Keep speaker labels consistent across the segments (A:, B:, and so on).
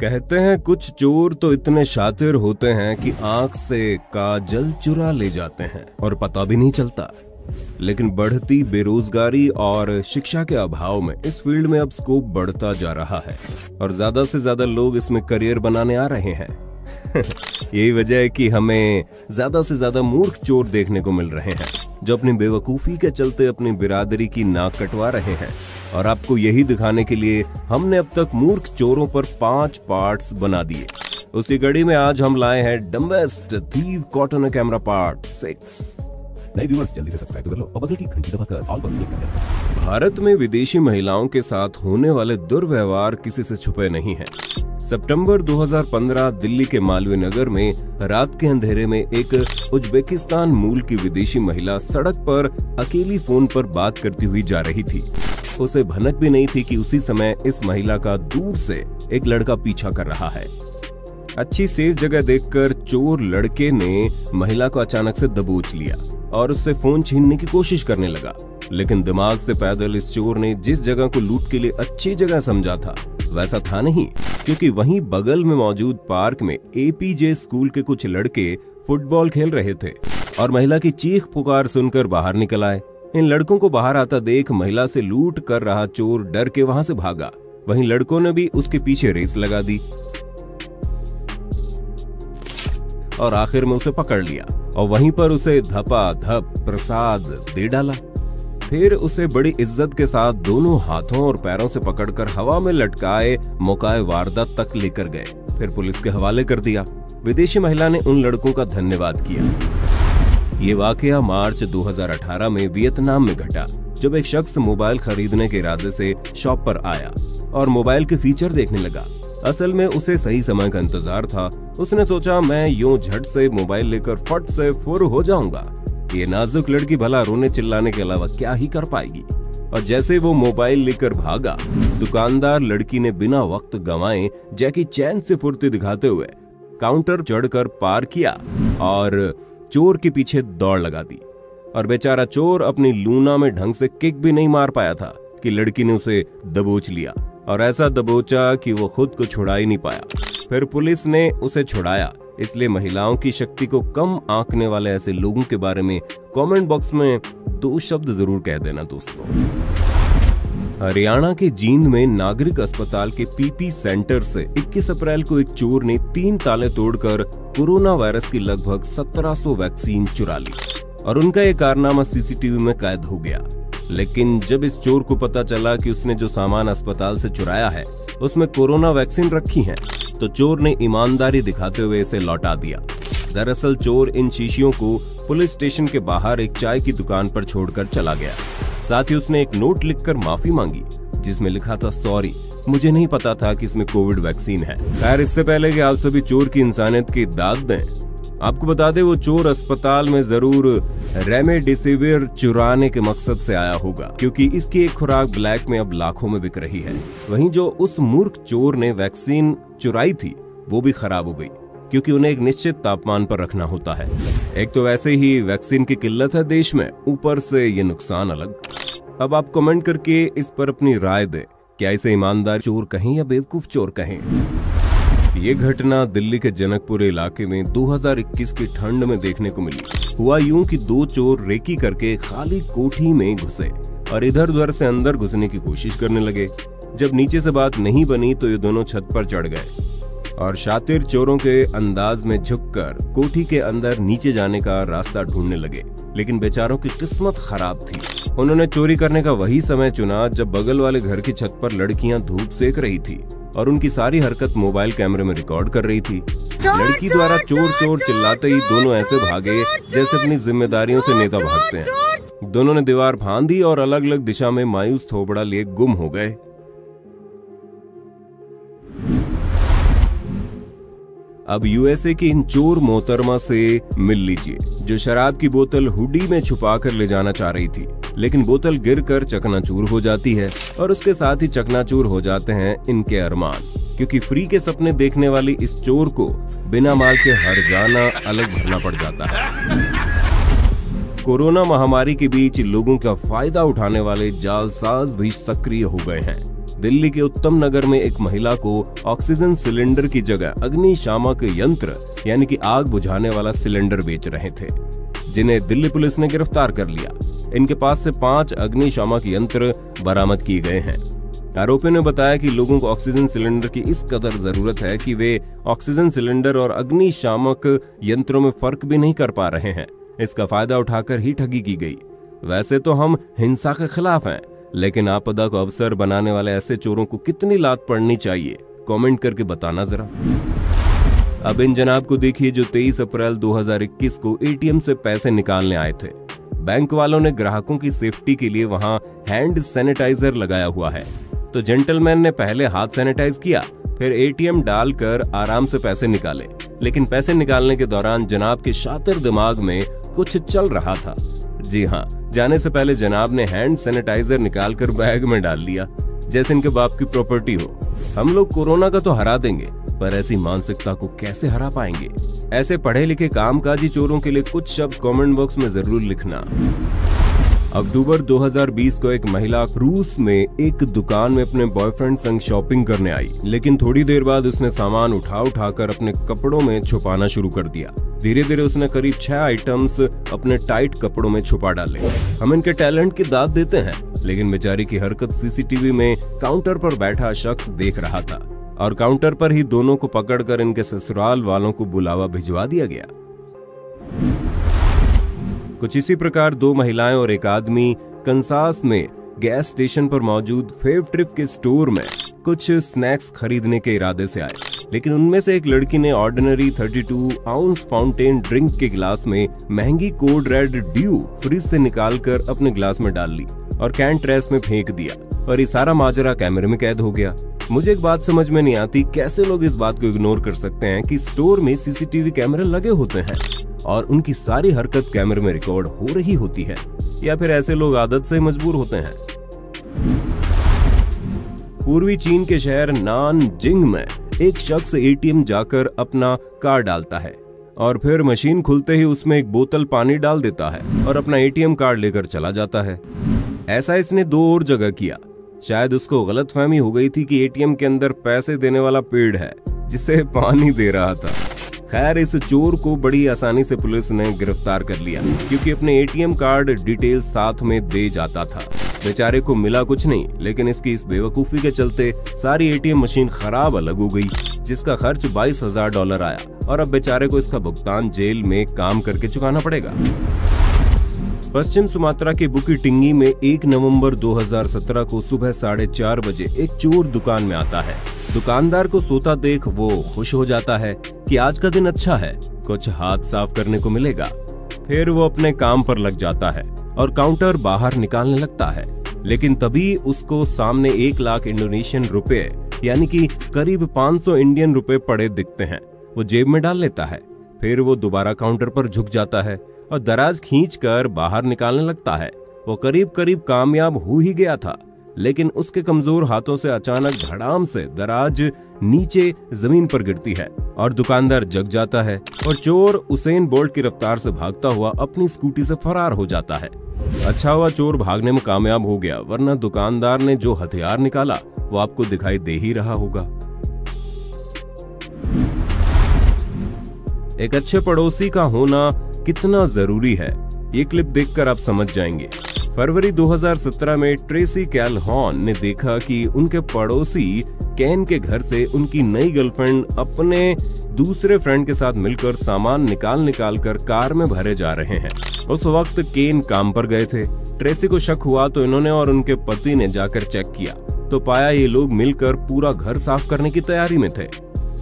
A: कहते हैं कुछ चोर तो इतने शातिर होते हैं कि आंख से काजल चुरा ले जाते हैं और पता भी नहीं चलता। लेकिन बढ़ती बेरोजगारी और शिक्षा के अभाव में इस फील्ड में अब स्कोप बढ़ता जा रहा है और ज्यादा से ज्यादा लोग इसमें करियर बनाने आ रहे हैं। यही वजह है कि हमें ज्यादा से ज्यादा मूर्ख चोर देखने को मिल रहे हैं जो अपनी बेवकूफी के चलते अपनी बिरादरी की नाक कटवा रहे हैं। और आपको यही दिखाने के लिए हमने अब तक मूर्ख चोरों पर 5 पार्ट्स बना दिए। उसी कड़ी में आज हम लाए हैं dumbest thief caught on a camera part 6। नए व्यूअर्स जल्दी से सब्सक्राइब कर लो और बगल की घंटी दबाकर ऑल पर क्लिक कर दो। भारत में विदेशी महिलाओं के साथ होने वाले दुर्व्यवहार किसी से छुपे नहीं हैं। सितंबर 2015 दिल्ली के मालवीय नगर में रात के अंधेरे में एक उज्बेकिस्तान मूल की विदेशी महिला सड़क पर अकेली फोन पर बात करती हुई जा रही थी। उसे भनक भी नहीं थी कि उसी समय इस महिला का दूर से एक लड़का पीछा कर रहा है। अच्छी सेफ जगह देखकर चोर लड़के ने महिला को अचानक से दबोच लिया और उससे फोन छीनने की कोशिश करने लगा। लेकिन दिमाग से पैदल इस चोर ने जिस जगह को लूट के लिए अच्छी जगह समझा था वैसा था नहीं, क्योंकि वहीं बगल में मौजूद पार्क में एपीजे स्कूल के कुछ लड़के फुटबॉल खेल रहे थे और महिला की चीख पुकार सुनकर बाहर निकल आए। इन लड़कों को बाहर आता देख महिला से लूट कर रहा चोर डर के वहां से भागा। वहीं लड़कों ने भी उसके पीछे रेस लगा दी और आखिर में उसे पकड़ लिया और वहीं पर उसे धपाधप प्रसाद दे डाला। फिर उसे बड़ी इज्जत के साथ दोनों हाथों और पैरों से पकड़कर हवा में लटकाए मौकाए वारदात तक लेकर गए। फिर पुलिस के हवाले कर दिया। विदेशी महिला ने उन लड़कों का धन्यवाद किया। ये वाकया मार्च 2018 में वियतनाम में घटा, जब एक शख्स मोबाइल खरीदने के इरादे से शॉप पर आया और मोबाइल के फीचर देखने लगा। असल में उसे सही समय का इंतजार था। उसने सोचा मैं यूं झट से मोबाइल लेकर फट से फुर हो जाऊंगा। ये नाजुक लड़की भला रोने चिल्लाने के अलावा क्या ही कर पाएगी। और जैसे वो मोबाइल लेकर भागा, दुकानदार लड़की ने बिना वक्त गंवाए जैकी चैन से फुर्ती दिखाते हुए काउंटर चढ़कर पार किया और चोर के पीछे दौड़ लगा दी। और बेचारा चोर अपनी लूना में ढंग से किक भी नहीं मार पाया था कि लड़की ने उसे दबोच लिया और ऐसा दबोचा कि वो खुद को छुड़ा ही नहीं पाया। फिर पुलिस ने उसे छुड़ाया। इसलिए महिलाओं की शक्ति को कम आंकने वाले ऐसे लोगों के बारे में कमेंट बॉक्स में 2 शब्द जरूर कह देना दोस्तों। हरियाणा के जींद में नागरिक अस्पताल के पीपी सेंटर से 21 अप्रैल को एक चोर ने 3 ताले तोड़कर कोरोना वायरस की लगभग 1700 वैक्सीन चुरा ली और उनका ये कारनामा सीसीटीवी में कैद हो गया। लेकिन जब इस चोर को पता चला कि उसने जो सामान अस्पताल से चुराया है उसमें कोरोना वैक्सीन रखी है, तो चोर ने ईमानदारी दिखाते हुए इसे लौटा दिया। दरअसल चोर इन शीशियों को पुलिस स्टेशन के बाहर एक चाय की दुकान पर छोड़कर चला गया। साथ ही उसने एक नोट लिखकर माफी मांगी जिसमें लिखा था सॉरी, मुझे नहीं पता था कि इसमें कोविड वैक्सीन है। खैर, इससे पहले कि आप सभी चोर की इंसानियत की दाद दें, आपको बता दें वो चोर अस्पताल में जरूर रेमडेसिविर चुराने के मकसद से आया होगा, क्योंकि इसकी एक खुराक ब्लैक में अब लाखों में बिक रही है। वहीं जो उस मूर्ख चोर ने वैक्सीन चुराई थी वो भी खराब हो गई, क्योंकि उन्हें एक निश्चित तापमान पर रखना होता है। एक तो वैसे ही वैक्सीन की किल्लत है देश में, ऊपर से ये नुकसान अलग। अब आप कमेंट करके इस पर अपनी राय दें, क्या इसे ईमानदार चोर कहें या बेवकूफ चोर कहें। ये घटना दिल्ली के जनकपुर इलाके में 2021 की ठंड में देखने को मिली। हुआ यूं कि 2 चोर रेकी करके खाली कोठी में घुसे और इधर उधर से अंदर घुसने की कोशिश करने लगे। जब नीचे से बात नहीं बनी तो ये दोनों छत पर चढ़ गए और शातिर चोरों के अंदाज में झुककर कोठी के अंदर नीचे जाने का रास्ता ढूंढने लगे। लेकिन बेचारों की किस्मत खराब थी। उन्होंने चोरी करने का वही समय चुना जब बगल वाले घर की छत पर लड़कियां धूप सेक रही थी और उनकी सारी हरकत मोबाइल कैमरे में रिकॉर्ड कर रही थी। लड़की द्वारा चोर चोर चिल्लाते ही दोनों ऐसे भागे जैसे अपनी जिम्मेदारियों से नेता भागते हैं। दोनों ने दीवार फांद दी और अलग अलग दिशा में मायूस थोबड़ा लिए गुम हो गए। अब यूएसए की इन चोर मोहतरमा से मिल लीजिए, जो शराब की बोतल हुडी में छुपा कर ले जाना चाह रही थी, लेकिन बोतल गिरकर चकनाचूर हो जाती है और उसके साथ ही चकनाचूर हो जाते हैं इनके अरमान, क्योंकि फ्री के सपने देखने वाली इस चोर को बिना माल के हर जाना अलग भरना पड़ जाता है। कोरोना महामारी के बीच लोगों का फायदा उठाने वाले जालसाज भी सक्रिय हो गए हैं। दिल्ली के उत्तम नगर में एक महिला को ऑक्सीजन सिलेंडर की जगह अग्निशामक यंत्र यानी कि आग बुझाने वाला सिलेंडर बेच रहे थे, जिन्हें दिल्ली पुलिस ने गिरफ्तार कर लिया। इनके पास से 5 अग्निशामक यंत्र बरामद किए गए हैं। आरोपियों ने बताया कि लोगों को ऑक्सीजन सिलेंडर की इस कदर जरूरत है कि वे ऑक्सीजन सिलेंडर और अग्निशामक यंत्रों में फर्क भी नहीं कर पा रहे हैं। इसका फायदा उठाकर ही ठगी की गई। वैसे तो हम हिंसा के खिलाफ हैं, लेकिन आपदा को अवसर बनाने वाले ऐसे चोरों को कितनी लात पड़नी चाहिए, कमेंट करके बताना जरा। अब इन जनाब को देखिए जो 23 अप्रैल 2021 को एटीएम से पैसे निकालने आए थे। बैंक वालों ने ग्राहकों की सेफ्टी के लिए वहां हैंड सैनिटाइजर लगाया हुआ है, तो जेंटलमैन ने पहले हाथ सैनिटाइज किया, फिर एटीएम डालकर आराम से पैसे निकाले। लेकिन पैसे निकालने के दौरान जनाब के शातिर दिमाग में कुछ चल रहा था। जी हाँ, जाने से पहले जनाब ने हैंड सैनिटाइजर निकालकर बैग में डाल लिया, जैसे इनके बाप की प्रॉपर्टी हो। हम लोग कोरोना का तो हरा देंगे, पर ऐसी मानसिकता को कैसे हरा पाएंगे? ऐसे पढ़े लिखे कामकाजी चोरों के लिए कुछ शब्द कमेंट बॉक्स में जरूर लिखना। अक्टूबर 2020 को एक महिला रूस में एक दुकान में अपने बॉयफ्रेंड संग शॉपिंग करने आई, लेकिन थोड़ी देर बाद उसने सामान उठाकर अपने कपड़ों में छुपाना शुरू कर दिया। धीरे धीरे उसने करीब 6 आइटम्स अपने टाइट कपड़ों में छुपा डाले। हम इनके टैलेंट की दाद देते हैं, लेकिन बेचारी की हरकत सीसीटीवी में काउंटर पर बैठा शख्स देख रहा था और काउंटर पर ही दोनों को पकड़कर इनके ससुराल वालों को बुलावा भिजवा दिया गया। कुछ इसी प्रकार 2 महिलाएं और एक आदमी कंसास में गैस स्टेशन पर मौजूद फेव ट्रिप के स्टोर में कुछ स्नैक्स खरीदने के इरादे से आए, लेकिन उनमें से एक लड़की ने ऑर्डिनरी 32 आउंस फाउंटेन ड्रिंक के गिलास में महंगी कोड रेड ड्यू फ्रिज से निकालकर अपने गिलास में डाल ली और कैन ट्रेस में फेंक दिया, और ये सारा माजरा कैमरे में कैद हो गया। मुझे एक बात समझ में नहीं आती, कैसे लोग इस बात को इग्नोर कर सकते हैं कि स्टोर में सीसीटीवी कैमरे लगे होते हैं और उनकी सारी हरकत कैमरे में रिकॉर्ड हो रही होती है, या फिर ऐसे लोग आदत से मजबूर होते हैं। पूर्वी चीन के शहर नानजिंग में एक शख्स एटीएम जाकर अपना कार्ड डालता है और फिर मशीन खुलते ही उसमें एक बोतल पानी डाल देता है और अपना एटीएम कार्ड लेकर चला जाता है। ऐसा इसने 2 और जगह किया। शायद उसको गलतफहमी हो गई थी कि एटीएम के अंदर पैसे देने वाला पेड़ है जिसे पानी दे रहा था। खैर, इस चोर को बड़ी आसानी से पुलिस ने गिरफ्तार कर लिया, क्योंकि अपने एटीएम कार्ड डिटेल साथ में दे जाता था। बेचारे को मिला कुछ नहीं, लेकिन इसकी इस बेवकूफी के चलते सारी एटीएम मशीन खराब अलग हो गई, जिसका खर्च $22,000 आया, और अब बेचारे को इसका भुगतान जेल में काम करके चुकाना पड़ेगा। पश्चिम सुमात्रा के बुकी टिंगी में 1 नवंबर 2017 को सुबह 4:30 बजे एक चोर दुकान में आता है। दुकानदार को सोता देख वो खुश हो जाता है कि आज का दिन अच्छा है, कुछ हाथ साफ करने को मिलेगा। फिर वो अपने काम पर लग जाता है और काउंटर बाहर निकालने लगता है, लेकिन तभी उसको सामने 1 लाख इंडोनेशियन रुपए यानी कि करीब 500 इंडियन रुपए पड़े दिखते हैं। वो जेब में डाल लेता है। फिर वो दोबारा काउंटर पर झुक जाता है और दराज खींचकर बाहर निकालने लगता है। वो करीब करीब कामयाब हो ही गया था, लेकिन उसके कमजोर हाथों से अचानक धड़ाम से दराज नीचे जमीन पर गिरती है और दुकानदार जग जाता है और चोर उसेन बोल्ट की रफ्तार से भागता हुआ अपनी स्कूटी से फरार हो जाता है। अच्छा हुआ चोर भागने में कामयाब हो गया, वरना दुकानदार ने जो हथियार निकाला वो आपको दिखाई दे ही रहा होगा। एक अच्छे पड़ोसी का होना कितना जरूरी है, ये क्लिप देखकर आप समझ जाएंगे। फरवरी 2017 में ट्रेसी कैलहॉन ने देखा कि उनके पड़ोसी केन के घर से उनकी नई गर्लफ्रेंड अपने दूसरे फ्रेंड के साथ मिलकर सामान निकाल कर कार में भरे जा रहे हैं। उस वक्त केन काम पर गए थे। ट्रेसी को शक हुआ तो इन्होंने और उनके पति ने जाकर चेक किया तो पाया ये लोग मिलकर पूरा घर साफ करने की तैयारी में थे,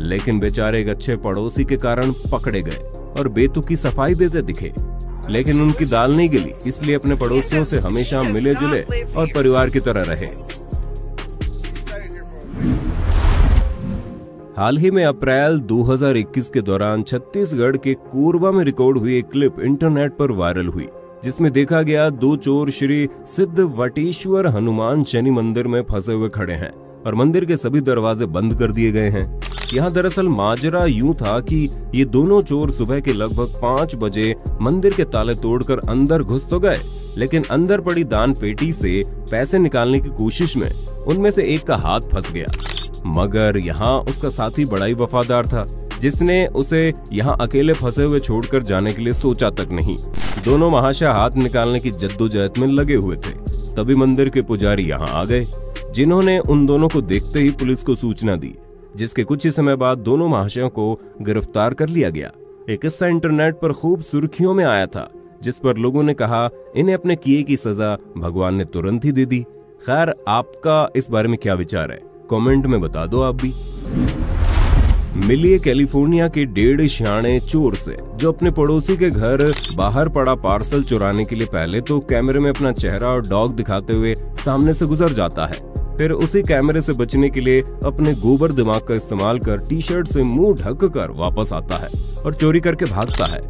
A: लेकिन बेचारे एक अच्छे पड़ोसी के कारण पकड़े गए और बेतुकी सफाई देते दिखे। लेकिन उनकी दाल नहीं गली, इसलिए अपने पड़ोसियों से हमेशा मिले जुले और परिवार की तरह रहे। हाल ही में अप्रैल 2021 के दौरान छत्तीसगढ़ के कोरबा में रिकॉर्ड हुई एक क्लिप इंटरनेट पर वायरल हुई, जिसमें देखा गया 2 चोर श्री सिद्ध वटेश्वर हनुमान शनि मंदिर में फंसे हुए खड़े हैं और मंदिर के सभी दरवाजे बंद कर दिए गए हैं। यहाँ दरअसल माजरा यूं था कि ये दोनों चोर सुबह के लगभग 5 बजे मंदिर के ताले तोड़कर अंदर घुस तो गए, लेकिन अंदर पड़ी दान पेटी से पैसे निकालने की कोशिश में उनमें से एक का हाथ फंस गया। मगर यहाँ उसका साथी बड़ा ही वफादार था, जिसने उसे यहाँ अकेले फंसे हुए छोड़कर जाने के लिए सोचा तक नहीं। दोनों महाशय हाथ निकालने की जद्दोजहद में लगे हुए थे। तभी मंदिर के पुजारी यहाँ आ गए, जिन्होंने उन दोनों को देखते ही पुलिस को सूचना दी, जिसके कुछ ही समय बाद दोनों महाशयों को गिरफ्तार कर लिया गया। एक किस्सा इंटरनेट पर खूब सुर्खियों में आया था, जिस पर लोगों ने कहा इन्हें अपने किए की सजा भगवान ने तुरंत ही दे दी। खैर, आपका इस बारे में क्या विचार है, कमेंट में बता दो आप भी। मिलिए कैलिफोर्निया के 1.5 सियाणे चोर से, जो अपने पड़ोसी के घर बाहर पड़ा पार्सल चुराने के लिए पहले तो कैमरे में अपना चेहरा और डॉग दिखाते हुए सामने से गुजर जाता है, फिर उसी कैमरे से बचने के लिए अपने गोबर दिमाग का इस्तेमाल कर टी-शर्ट से मुंह ढक कर वापस आता है और चोरी करके भागता है,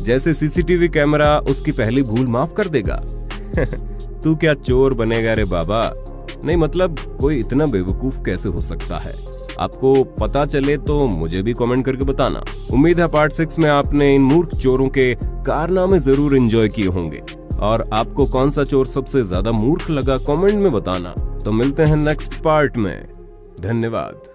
A: जैसे सीसीटीवी कैमरा उसकी पहली भूल माफ कर देगा। तू क्या चोर बनेगा रे बाबा। नहीं मतलब कोई इतना बेवकूफ कैसे हो सकता है। आपको पता चले तो मुझे भी कमेंट करके बताना। उम्मीद है पार्ट 6 में आपने इन मूर्ख चोरों के कारनामे जरूर एंजॉय किए होंगे, और आपको कौन सा चोर सबसे ज्यादा मूर्ख लगा कमेंट में बताना। तो मिलते हैं नेक्स्ट पार्ट में। धन्यवाद।